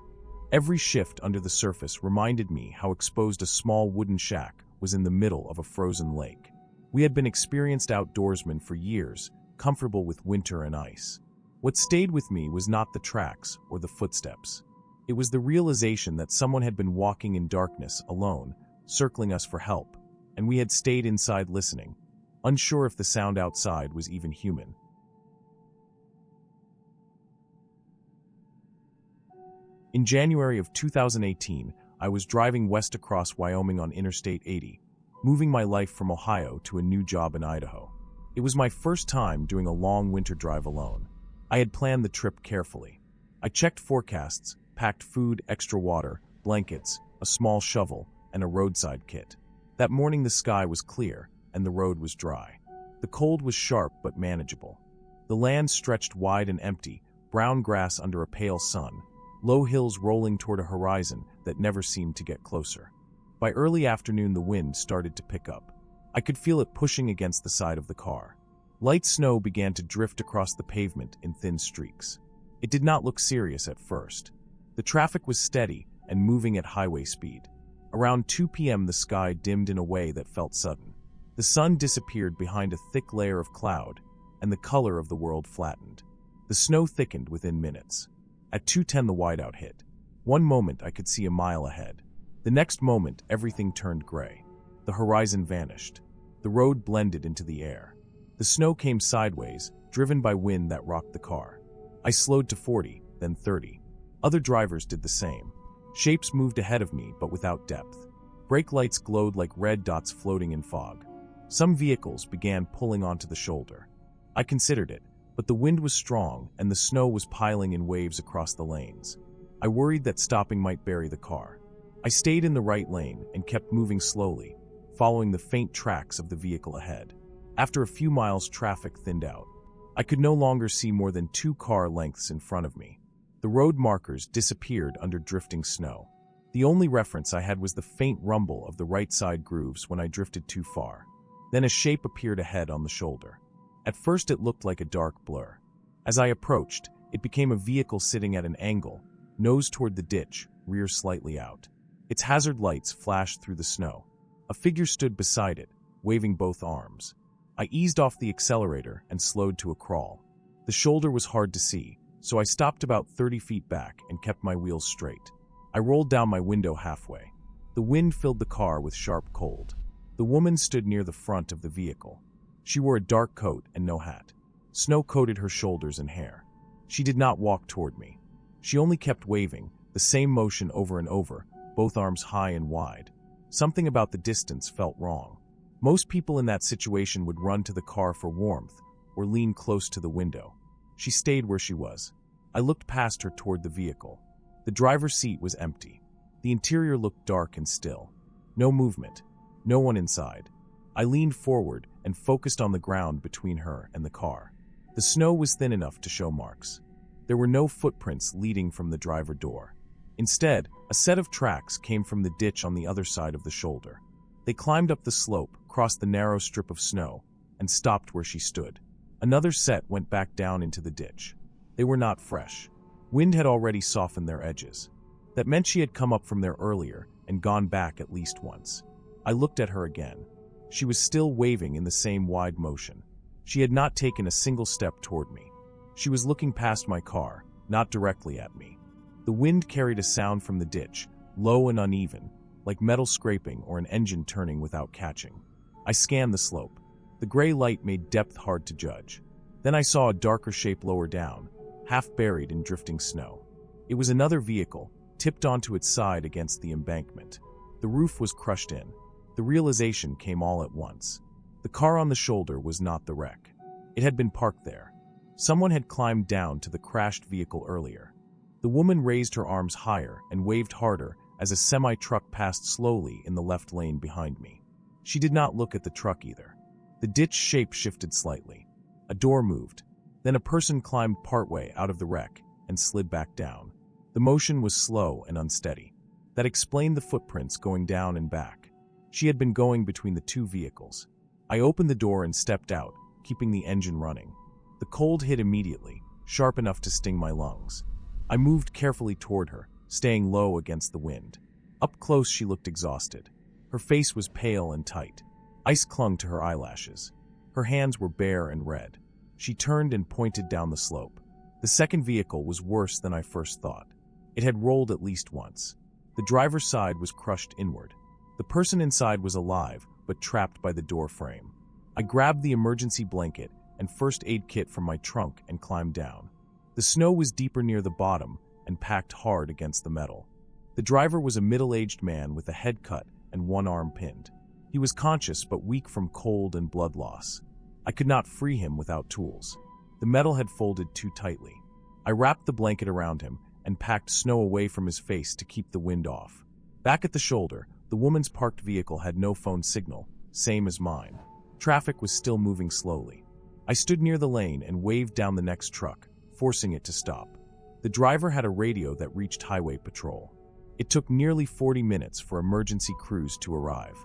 Every shift under the surface reminded me how exposed a small wooden shack was in the middle of a frozen lake. We had been experienced outdoorsmen for years, comfortable with winter and ice. What stayed with me was not the tracks or the footsteps. It was the realization that someone had been walking in darkness alone, circling us for help, and we had stayed inside listening, unsure if the sound outside was even human. In January of 2018, I was driving west across Wyoming on Interstate 80, moving my life from Ohio to a new job in Idaho. It was my first time doing a long winter drive alone. I had planned the trip carefully. I checked forecasts, packed food, extra water, blankets, a small shovel, and a roadside kit. That morning the sky was clear, and the road was dry. The cold was sharp but manageable. The land stretched wide and empty, brown grass under a pale sun, low hills rolling toward a horizon that never seemed to get closer. By early afternoon the wind started to pick up. I could feel it pushing against the side of the car. Light snow began to drift across the pavement in thin streaks. It did not look serious at first. The traffic was steady and moving at highway speed. Around 2 p.m. the sky dimmed in a way that felt sudden. The sun disappeared behind a thick layer of cloud, and the color of the world flattened. The snow thickened within minutes. At 2:10 the whiteout hit. One moment I could see a mile ahead. The next moment everything turned gray. The horizon vanished. The road blended into the air. The snow came sideways, driven by wind that rocked the car. I slowed to 40, then 30. Other drivers did the same. Shapes moved ahead of me, but without depth. Brake lights glowed like red dots floating in fog. Some vehicles began pulling onto the shoulder. I considered it, but the wind was strong and the snow was piling in waves across the lanes. I worried that stopping might bury the car. I stayed in the right lane and kept moving slowly, following the faint tracks of the vehicle ahead. After a few miles, traffic thinned out. I could no longer see more than 2 car lengths in front of me. The road markers disappeared under drifting snow. The only reference I had was the faint rumble of the right side grooves when I drifted too far. Then a shape appeared ahead on the shoulder. At first it looked like a dark blur. As I approached, it became a vehicle sitting at an angle, nose toward the ditch, rear slightly out. Its hazard lights flashed through the snow. A figure stood beside it, waving both arms. I eased off the accelerator and slowed to a crawl. The shoulder was hard to see, so I stopped about 30 feet back and kept my wheels straight. I rolled down my window halfway. The wind filled the car with sharp cold. The woman stood near the front of the vehicle. She wore a dark coat and no hat. Snow coated her shoulders and hair. She did not walk toward me. She only kept waving, the same motion over and over, both arms high and wide. Something about the distance felt wrong. Most people in that situation would run to the car for warmth or lean close to the window. She stayed where she was. I looked past her toward the vehicle. The driver's seat was empty. The interior looked dark and still. No movement. No one inside. I leaned forward and focused on the ground between her and the car. The snow was thin enough to show marks. There were no footprints leading from the driver door. Instead, a set of tracks came from the ditch on the other side of the shoulder. They climbed up the slope, crossed the narrow strip of snow, and stopped where she stood. Another set went back down into the ditch. They were not fresh. Wind had already softened their edges. That meant she had come up from there earlier and gone back at least once. I looked at her again. She was still waving in the same wide motion. She had not taken a single step toward me. She was looking past my car, not directly at me. The wind carried a sound from the ditch, low and uneven, like metal scraping or an engine turning without catching. I scanned the slope. The gray light made depth hard to judge. Then I saw a darker shape lower down, half buried in drifting snow. It was another vehicle, tipped onto its side against the embankment. The roof was crushed in. The realization came all at once. The car on the shoulder was not the wreck. It had been parked there. Someone had climbed down to the crashed vehicle earlier. The woman raised her arms higher and waved harder as a semi-truck passed slowly in the left lane behind me. She did not look at the truck either. The ditch shape shifted slightly. A door moved. Then a person climbed partway out of the wreck and slid back down. The motion was slow and unsteady. That explained the footprints going down and back. She had been going between the two vehicles. I opened the door and stepped out, keeping the engine running. The cold hit immediately, sharp enough to sting my lungs. I moved carefully toward her, staying low against the wind. Up close she looked exhausted. Her face was pale and tight. Ice clung to her eyelashes. Her hands were bare and red. She turned and pointed down the slope. The second vehicle was worse than I first thought. It had rolled at least once. The driver's side was crushed inward. The person inside was alive, but trapped by the door frame. I grabbed the emergency blanket and first aid kit from my trunk and climbed down. The snow was deeper near the bottom and packed hard against the metal. The driver was a middle-aged man with a head cut and one arm pinned. He was conscious but weak from cold and blood loss. I could not free him without tools. The metal had folded too tightly. I wrapped the blanket around him and packed snow away from his face to keep the wind off. Back at the shoulder, the woman's parked vehicle had no phone signal, same as mine. Traffic was still moving slowly. I stood near the lane and waved down the next truck, forcing it to stop. The driver had a radio that reached highway patrol. It took nearly 40 minutes for emergency crews to arrive.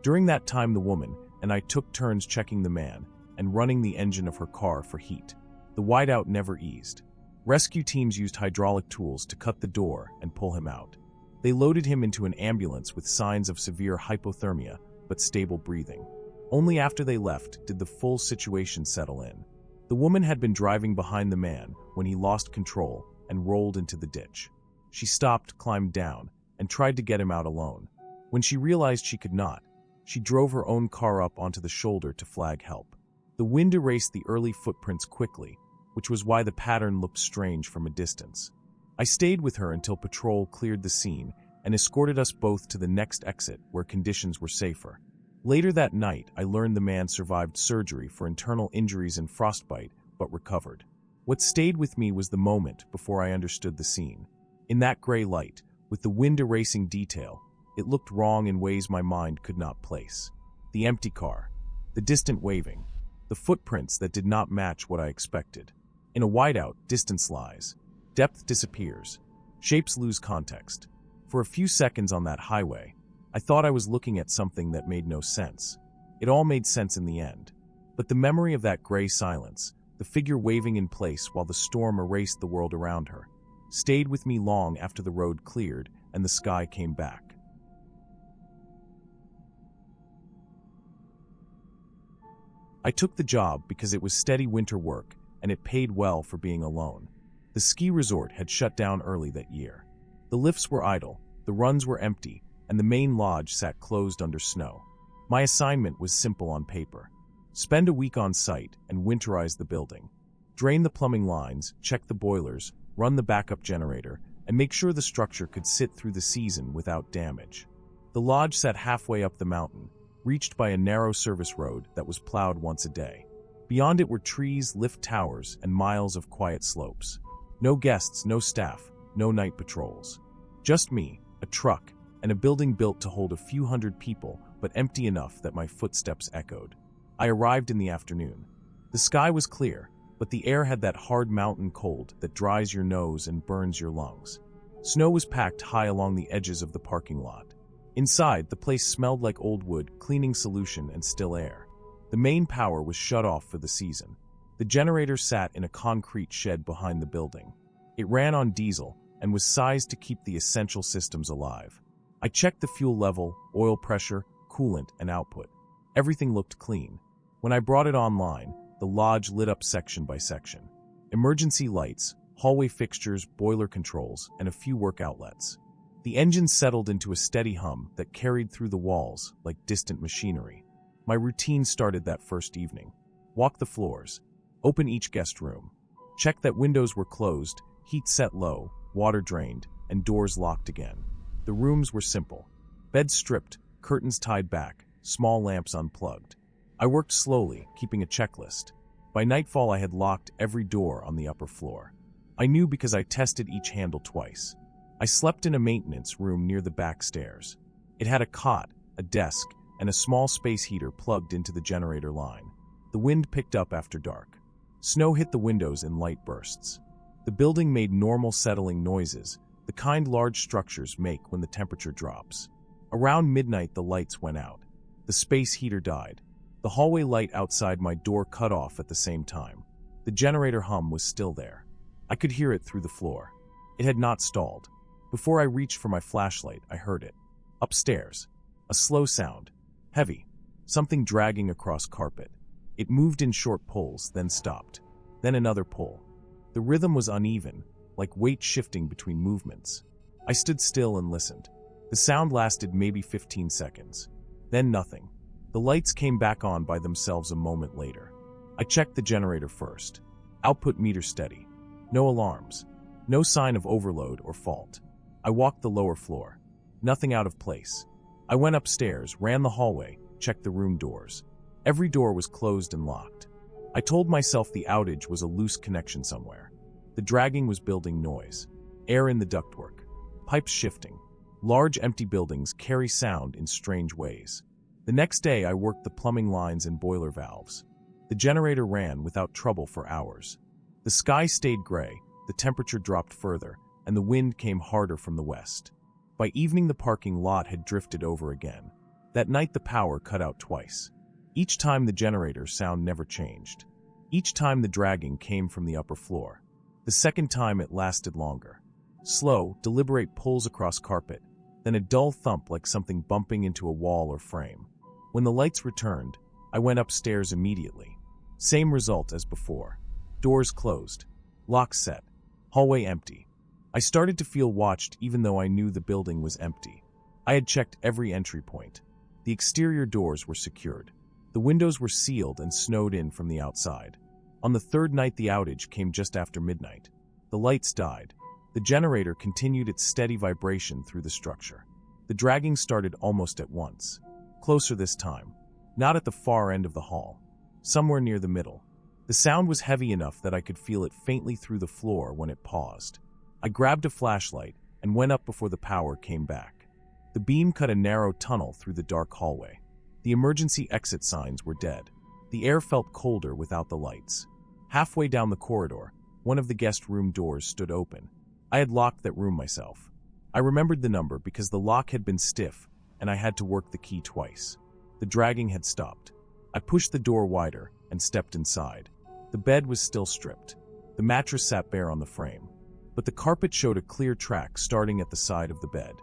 During that time, the woman and I took turns checking the man and running the engine of her car for heat. The whiteout never eased. Rescue teams used hydraulic tools to cut the door and pull him out. They loaded him into an ambulance with signs of severe hypothermia but stable breathing. Only after they left did the full situation settle in. The woman had been driving behind the man when he lost control and rolled into the ditch. She stopped, climbed down, and tried to get him out alone. When she realized she could not, she drove her own car up onto the shoulder to flag help. The wind erased the early footprints quickly, which was why the pattern looked strange from a distance. I stayed with her until patrol cleared the scene and escorted us both to the next exit where conditions were safer. Later that night, I learned the man survived surgery for internal injuries and frostbite, but recovered. What stayed with me was the moment before I understood the scene. In that gray light, with the wind erasing detail, it looked wrong in ways my mind could not place. The empty car, the distant waving, the footprints that did not match what I expected. In a whiteout, distance lies. Depth disappears. Shapes lose context. For a few seconds on that highway, I thought I was looking at something that made no sense. It all made sense in the end. But the memory of that gray silence, the figure waving in place while the storm erased the world around her, stayed with me long after the road cleared and the sky came back. I took the job because it was steady winter work and it paid well for being alone. The ski resort had shut down early that year. The lifts were idle, the runs were empty, and the main lodge sat closed under snow. My assignment was simple on paper. Spend a week on site and winterize the building. Drain the plumbing lines, check the boilers, run the backup generator, and make sure the structure could sit through the season without damage. The lodge sat halfway up the mountain, reached by a narrow service road that was plowed once a day. Beyond it were trees, lift towers, and miles of quiet slopes. No guests, no staff, no night patrols. Just me, a truck, and a building built to hold a few hundred people, but empty enough that my footsteps echoed. I arrived in the afternoon. The sky was clear, but the air had that hard mountain cold that dries your nose and burns your lungs. Snow was packed high along the edges of the parking lot. Inside, the place smelled like old wood, cleaning solution, and still air. The main power was shut off for the season. The generator sat in a concrete shed behind the building. It ran on diesel and was sized to keep the essential systems alive. I checked the fuel level, oil pressure, coolant, and output. Everything looked clean. When I brought it online, the lodge lit up section by section. Emergency lights, hallway fixtures, boiler controls, and a few work outlets. The engine settled into a steady hum that carried through the walls like distant machinery. My routine started that first evening. Walk the floors. Open each guest room. Check that windows were closed, heat set low, water drained, and doors locked again. The rooms were simple. Beds stripped, curtains tied back, small lamps unplugged. I worked slowly, keeping a checklist. By nightfall, I had locked every door on the upper floor. I knew because I tested each handle twice. I slept in a maintenance room near the back stairs. It had a cot, a desk, and a small space heater plugged into the generator line. The wind picked up after dark. Snow hit the windows in light bursts. The building made normal settling noises, the kind large structures make when the temperature drops. Around midnight, the lights went out. The space heater died. The hallway light outside my door cut off at the same time. The generator hum was still there. I could hear it through the floor. It had not stalled. Before I reached for my flashlight, I heard it. Upstairs. A slow sound. Heavy. Something dragging across carpet. It moved in short pulls, then stopped. Then another pull. The rhythm was uneven, like weight shifting between movements. I stood still and listened. The sound lasted maybe 15 seconds. Then nothing. The lights came back on by themselves a moment later. I checked the generator first. Output meter steady. No alarms. No sign of overload or fault. I walked the lower floor. Nothing out of place. I went upstairs, ran the hallway, checked the room doors. Every door was closed and locked. I told myself the outage was a loose connection somewhere. The dragging was building noise. Air in the ductwork. Pipes shifting. Large empty buildings carry sound in strange ways. The next day I worked the plumbing lines and boiler valves. The generator ran without trouble for hours. The sky stayed gray, the temperature dropped further, and the wind came harder from the west. By evening the parking lot had drifted over again. That night the power cut out twice. Each time the generator sound never changed. Each time the dragging came from the upper floor. The second time it lasted longer. Slow, deliberate pulls across carpet, then a dull thump like something bumping into a wall or frame. When the lights returned, I went upstairs immediately. Same result as before. Doors closed. Locks set. Hallway empty. I started to feel watched even though I knew the building was empty. I had checked every entry point. The exterior doors were secured. The windows were sealed and snowed in from the outside. On the third night the outage came just after midnight. The lights died. The generator continued its steady vibration through the structure. The dragging started almost at once. Closer this time. Not at the far end of the hall. Somewhere near the middle. The sound was heavy enough that I could feel it faintly through the floor when it paused. I grabbed a flashlight and went up before the power came back. The beam cut a narrow tunnel through the dark hallway. The emergency exit signs were dead. The air felt colder without the lights. Halfway down the corridor, one of the guest room doors stood open. I had locked that room myself. I remembered the number because the lock had been stiff and I had to work the key twice. The dragging had stopped. I pushed the door wider and stepped inside. The bed was still stripped. The mattress sat bare on the frame. But the carpet showed a clear track starting at the side of the bed.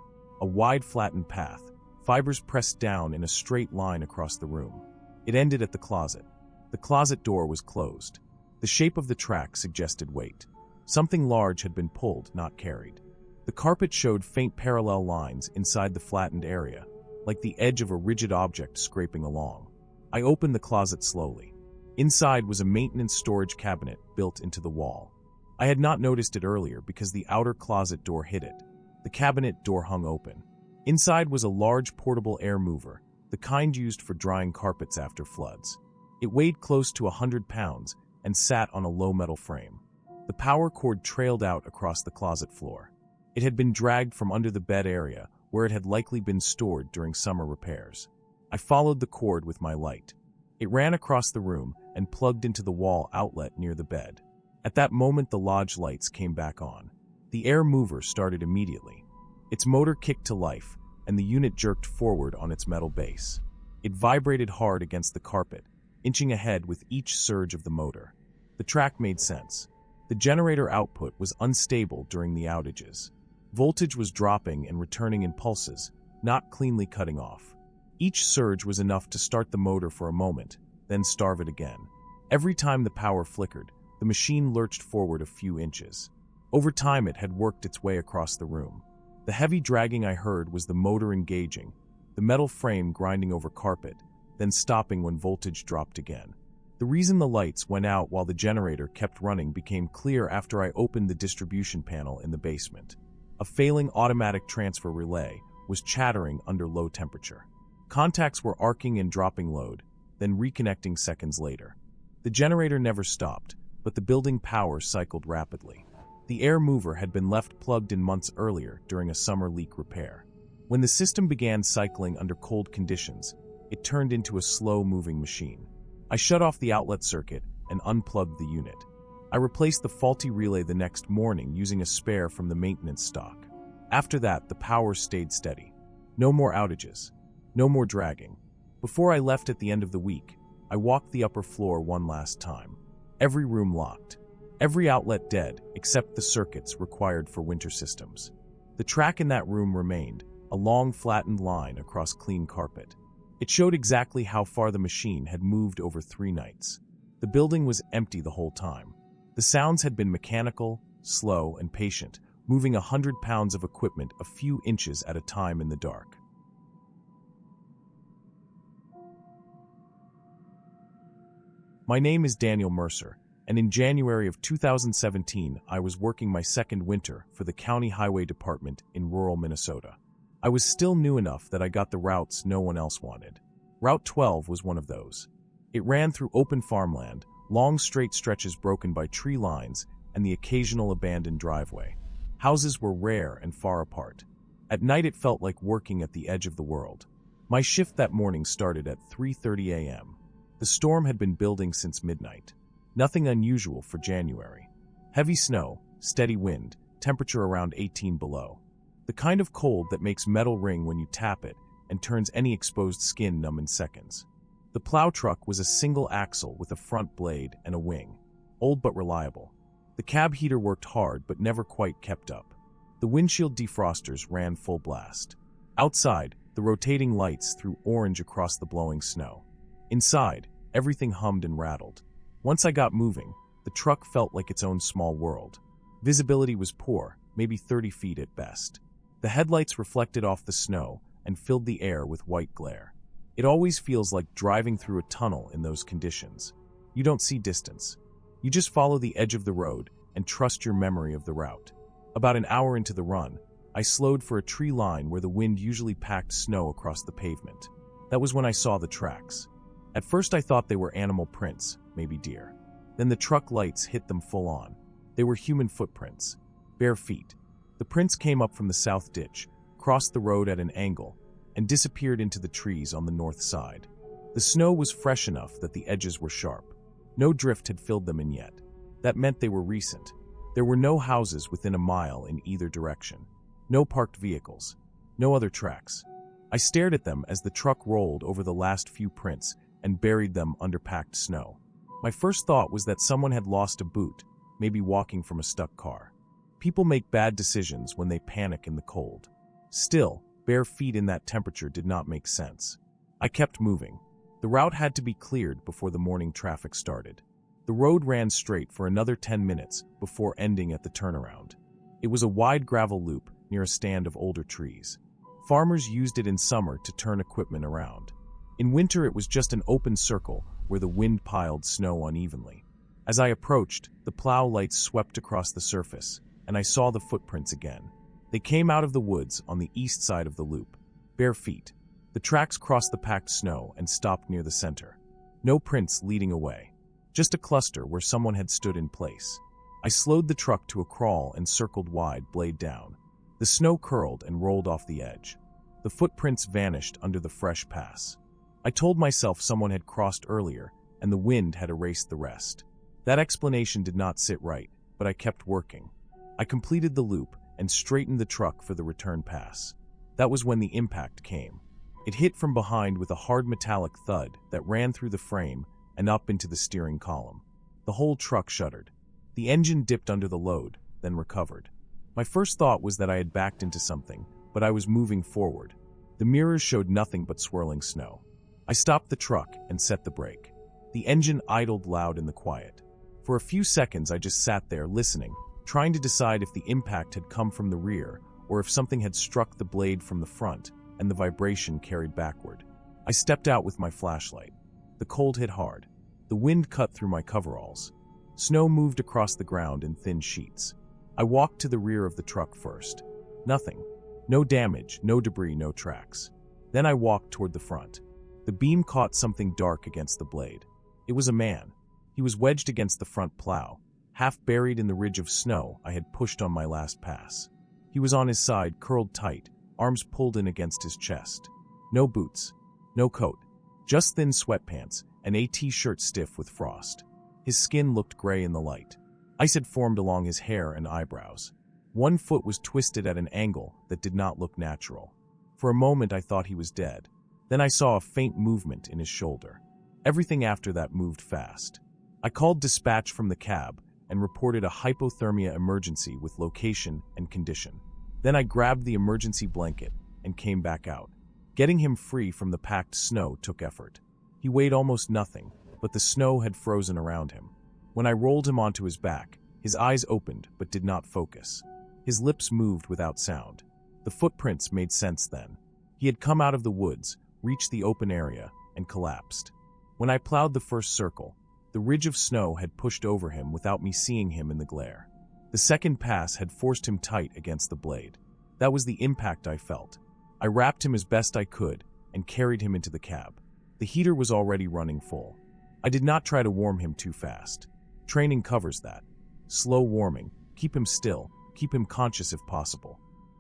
A wide flattened path, fibers pressed down in a straight line across the room. It ended at the closet. The closet door was closed. The shape of the track suggested weight. Something large had been pulled, not carried. The carpet showed faint parallel lines inside the flattened area, like the edge of a rigid object scraping along. I opened the closet slowly. Inside was a maintenance storage cabinet built into the wall. I had not noticed it earlier because the outer closet door hid it. The cabinet door hung open. Inside was a large portable air mover, the kind used for drying carpets after floods. It weighed close to 100 pounds and sat on a low metal frame. The power cord trailed out across the closet floor. It had been dragged from under the bed area, where it had likely been stored during summer repairs. I followed the cord with my light. It ran across the room and plugged into the wall outlet near the bed. At that moment the lodge lights came back on. The air mover started immediately. Its motor kicked to life, and the unit jerked forward on its metal base. It vibrated hard against the carpet, inching ahead with each surge of the motor. The track made sense. The generator output was unstable during the outages. Voltage was dropping and returning in pulses, not cleanly cutting off. Each surge was enough to start the motor for a moment, then starve it again. Every time the power flickered, the machine lurched forward a few inches. Over time, it had worked its way across the room. The heavy dragging I heard was the motor engaging, the metal frame grinding over carpet, then stopping when voltage dropped again. The reason the lights went out while the generator kept running became clear after I opened the distribution panel in the basement. A failing automatic transfer relay was chattering under low temperature. Contacts were arcing and dropping load, then reconnecting seconds later. The generator never stopped, but the building power cycled rapidly. The air mover had been left plugged in months earlier during a summer leak repair. When the system began cycling under cold conditions, it turned into a slow-moving machine. I shut off the outlet circuit and unplugged the unit. I replaced the faulty relay the next morning using a spare from the maintenance stock. After that, the power stayed steady. No more outages. No more dragging. Before I left at the end of the week, I walked the upper floor one last time. Every room locked. Every outlet dead, except the circuits required for winter systems. The track in that room remained, a long flattened line across clean carpet. It showed exactly how far the machine had moved over 3 nights. The building was empty the whole time. The sounds had been mechanical, slow, and patient, moving 100 pounds of equipment a few inches at a time in the dark. My name is Daniel Mercer, and in January of 2017, I was working my second winter for the County Highway Department in rural Minnesota. I was still new enough that I got the routes no one else wanted. Route 12 was one of those. It ran through open farmland, long straight stretches broken by tree lines, and the occasional abandoned driveway. Houses were rare and far apart. At night it felt like working at the edge of the world. My shift that morning started at 3:30 a.m. The storm had been building since midnight. Nothing unusual for January. Heavy snow, steady wind, temperature around 18 below. The kind of cold that makes metal ring when you tap it and turns any exposed skin numb in seconds. The plow truck was a single axle with a front blade and a wing. Old but reliable. The cab heater worked hard but never quite kept up. The windshield defrosters ran full blast. Outside, the rotating lights threw orange across the blowing snow. Inside, everything hummed and rattled. Once I got moving, the truck felt like its own small world. Visibility was poor, maybe 30 feet at best. The headlights reflected off the snow and filled the air with white glare. It always feels like driving through a tunnel in those conditions. You don't see distance. You just follow the edge of the road and trust your memory of the route. About an hour into the run, I slowed for a tree line where the wind usually packed snow across the pavement. That was when I saw the tracks. At first I thought they were animal prints, maybe deer. Then the truck lights hit them full on. They were human footprints. Bare feet. The prints came up from the south ditch, crossed the road at an angle, and disappeared into the trees on the north side. The snow was fresh enough that the edges were sharp. No drift had filled them in yet. That meant they were recent. There were no houses within a mile in either direction. No parked vehicles. No other tracks. I stared at them as the truck rolled over the last few prints and buried them under packed snow. My first thought was that someone had lost a boot, maybe walking from a stuck car. People make bad decisions when they panic in the cold. Still, bare feet in that temperature did not make sense. I kept moving. The route had to be cleared before the morning traffic started. The road ran straight for another 10 minutes before ending at the turnaround. It was a wide gravel loop near a stand of older trees. Farmers used it in summer to turn equipment around. In winter it was just an open circle where the wind piled snow unevenly. As I approached, the plow lights swept across the surface, and I saw the footprints again. They came out of the woods on the east side of the loop. Bare feet. The tracks crossed the packed snow and stopped near the center. No prints leading away. Just a cluster where someone had stood in place. I slowed the truck to a crawl and circled wide, blade down. The snow curled and rolled off the edge. The footprints vanished under the fresh pass. I told myself someone had crossed earlier, and the wind had erased the rest. That explanation did not sit right, but I kept working. I completed the loop and straightened the truck for the return pass. That was when the impact came. It hit from behind with a hard metallic thud that ran through the frame and up into the steering column. The whole truck shuddered. The engine dipped under the load, then recovered. My first thought was that I had backed into something, but I was moving forward. The mirrors showed nothing but swirling snow. I stopped the truck and set the brake. The engine idled loud in the quiet. For a few seconds I just sat there listening, trying to decide if the impact had come from the rear or if something had struck the blade from the front and the vibration carried backward. I stepped out with my flashlight. The cold hit hard. The wind cut through my coveralls. Snow moved across the ground in thin sheets. I walked to the rear of the truck first. Nothing. No damage, no debris, no tracks. Then I walked toward the front. The beam caught something dark against the blade. It was a man. He was wedged against the front plow, half buried in the ridge of snow I had pushed on my last pass. He was on his side, curled tight, arms pulled in against his chest. No boots, no coat, just thin sweatpants and a t-shirt stiff with frost. His skin looked gray in the light. Ice had formed along his hair and eyebrows. One foot was twisted at an angle that did not look natural. For a moment I thought he was dead. Then I saw a faint movement in his shoulder. Everything after that moved fast. I called dispatch from the cab and reported a hypothermia emergency with location and condition. Then I grabbed the emergency blanket and came back out. Getting him free from the packed snow took effort. He weighed almost nothing, but the snow had frozen around him. When I rolled him onto his back, his eyes opened but did not focus. His lips moved without sound. The footprints made sense then. He had come out of the woods, reached the open area, and collapsed. When I plowed the first circle, the ridge of snow had pushed over him without me seeing him in the glare. The second pass had forced him tight against the blade. That was the impact I felt. I wrapped him as best I could and carried him into the cab. The heater was already running full. I did not try to warm him too fast. Training covers that. Slow warming, keep him still, keep him conscious if possible.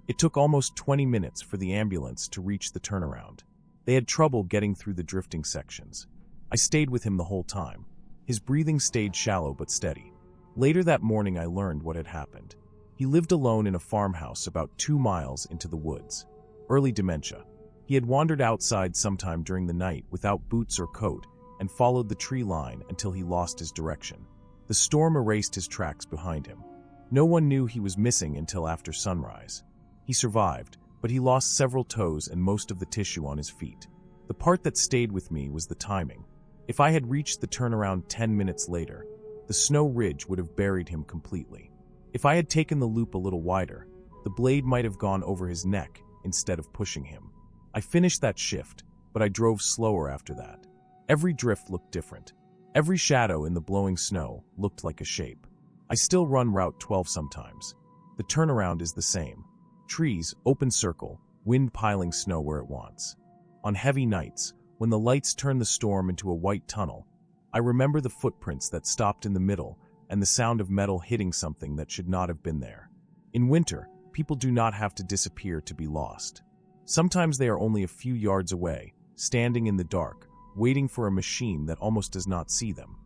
It took almost 20 minutes for the ambulance to reach the turnaround. They had trouble getting through the drifting sections. I stayed with him the whole time. His breathing stayed shallow but steady. Later that morning I learned what had happened. He lived alone in a farmhouse about 2 miles into the woods. Early dementia. He had wandered outside sometime during the night without boots or coat and followed the tree line until he lost his direction. The storm erased his tracks behind him. No one knew he was missing until after sunrise. He survived, but he lost several toes and most of the tissue on his feet. The part that stayed with me was the timing. If I had reached the turnaround 10 minutes later, the snow ridge would have buried him completely. If I had taken the loop a little wider, the blade might have gone over his neck instead of pushing him. I finished that shift, but I drove slower after that. Every drift looked different. Every shadow in the blowing snow looked like a shape. I still run Route 12 sometimes. The turnaround is the same. Trees, open circle, wind piling snow where it wants. On heavy nights, when the lights turn the storm into a white tunnel, I remember the footprints that stopped in the middle and the sound of metal hitting something that should not have been there. In winter, people do not have to disappear to be lost. Sometimes they are only a few yards away, standing in the dark, waiting for a machine that almost does not see them.